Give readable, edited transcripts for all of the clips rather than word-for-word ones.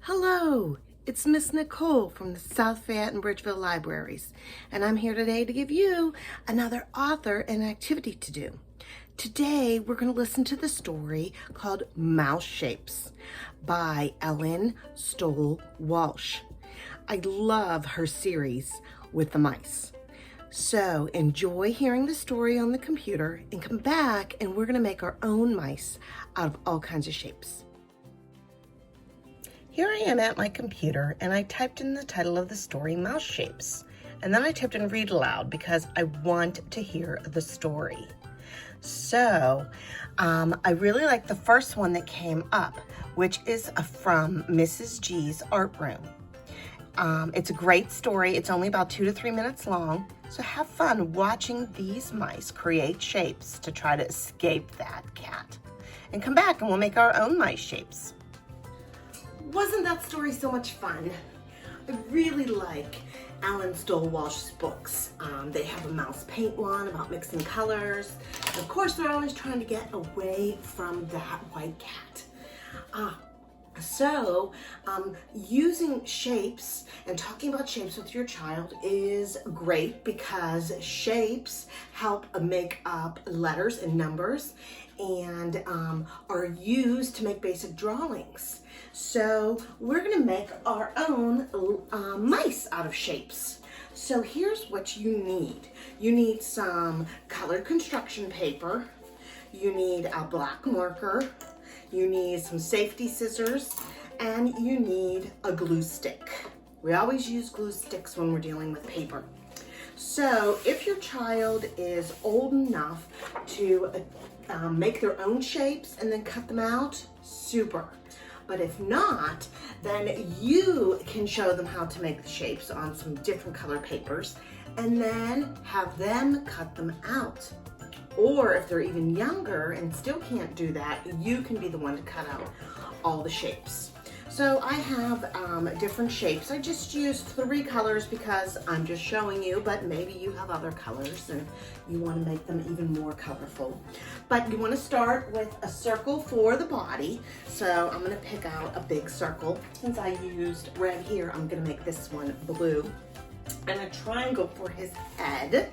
Hello, it's Miss Nicole from the South Fayette and Bridgeville Libraries, and I'm here today to give you another author and activity to do. Today, we're going to listen to the story called Mouse Shapes by Ellen Stoll Walsh. I love her series with the mice. So enjoy hearing the story on the computer and come back and we're going to make our own mice out of all kinds of shapes. Here I am at my computer and I typed in the title of the story, Mouse Shapes. And then I typed in read aloud because I want to hear the story. So I really like the first one that came up, which is from Mrs. G's art room. It's a great story. It's only about 2 to 3 minutes long. So have fun watching these mice create shapes to try to escape that cat. And come back and we'll make our own mice shapes. Wasn't that story so much fun? I really like Ellen Stoll Walsh's books. They have a mouse paint one about mixing colors. And of course, they're always trying to get away from that white cat. So using shapes and talking about shapes with your child is great because shapes help make up letters and numbers and are used to make basic drawings. So we're going to make our own mice out of shapes. So here's what you need. You need some colored construction paper. You need a black marker. You need some safety scissors. And you need a glue stick. We always use glue sticks when we're dealing with paper. So if your child is old enough to make their own shapes and then cut them out, super. But if not, then you can show them how to make the shapes on some different color papers and then have them cut them out. Or if they're even younger and still can't do that, you can be the one to cut out all the shapes. So I have different shapes. I just used 3 colors because I'm just showing you, but maybe you have other colors and you want to make them even more colorful. But you want to start with a circle for the body. So I'm going to pick out a big circle. Since I used red here, I'm going to make this one blue. And a triangle for his head.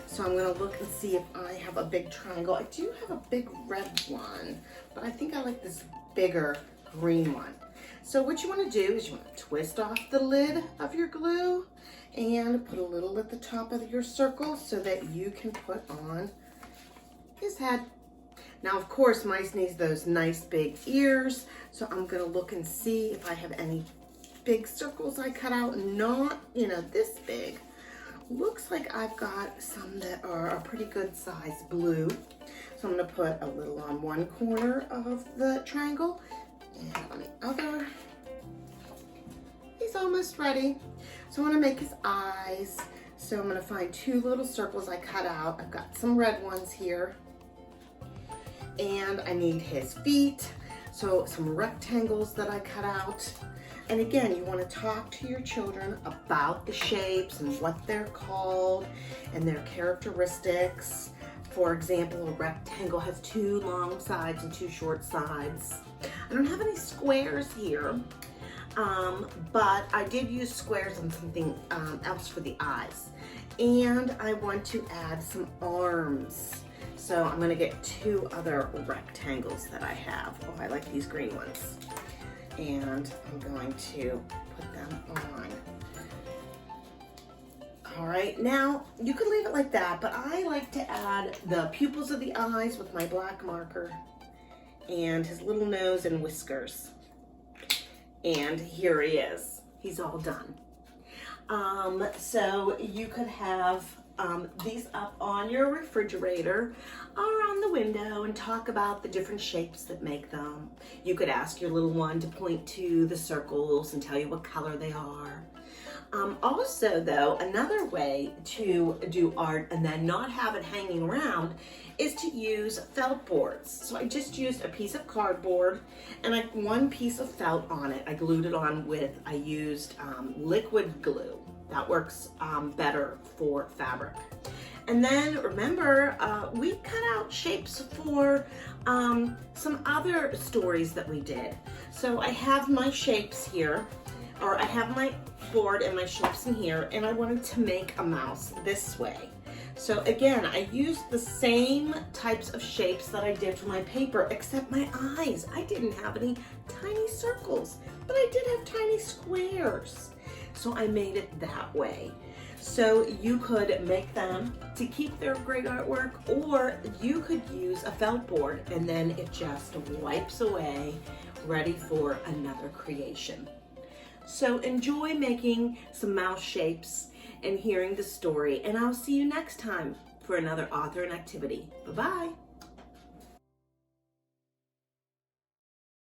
So I'm going to look and see if I have a big triangle. I do have a big red one, but I think I like this bigger green one. So what you want to do is you want to twist off the lid of your glue and put a little at the top of your circle so that you can put on his head. Now, of course, mice need those nice big ears. So I'm going to look and see if I have any big circles I cut out, not, this big. Looks like I've got some that are a pretty good size blue. So I'm going to put a little on one corner of the triangle and on the other. He's almost ready. So I want to make his eyes. So I'm going to find 2 little circles I cut out. I've got some red ones here. And I need his feet. So some rectangles that I cut out. And again, you want to talk to your children about the shapes and what they're called and their characteristics. For example, a rectangle has 2 long sides and 2 short sides. I don't have any squares here, but I did use squares on something else for the eyes. And I want to add some arms. So I'm going to get 2 other rectangles that I have. Oh, I like these green ones. And I'm going to put them on. All right, now you could leave it like that, but I like to add the pupils of the eyes with my black marker and his little nose and whiskers. And here he is. He's all done. So you could have these up on your refrigerator or on the window and talk about the different shapes that make them. You could ask your little one to point to the circles and tell you what color they are. Also though, another way to do art and then not have it hanging around is to use felt boards. So I just used a piece of cardboard and 1 piece of felt on it. I glued it on with, I used liquid glue. That works better for fabric. And then remember, we cut out shapes for some other stories that we did. So I have my shapes here, or I have my board and my shapes in here, and I wanted to make a mouse this way. So again, I used the same types of shapes that I did for my paper, except my eyes. I didn't have any tiny circles, but I did have tiny squares. So I made it that way. So you could make them to keep their great artwork, or you could use a felt board and then it just wipes away, ready for another creation. So enjoy making some mouse shapes and hearing the story, and I'll see you next time for another author and activity. Bye-bye.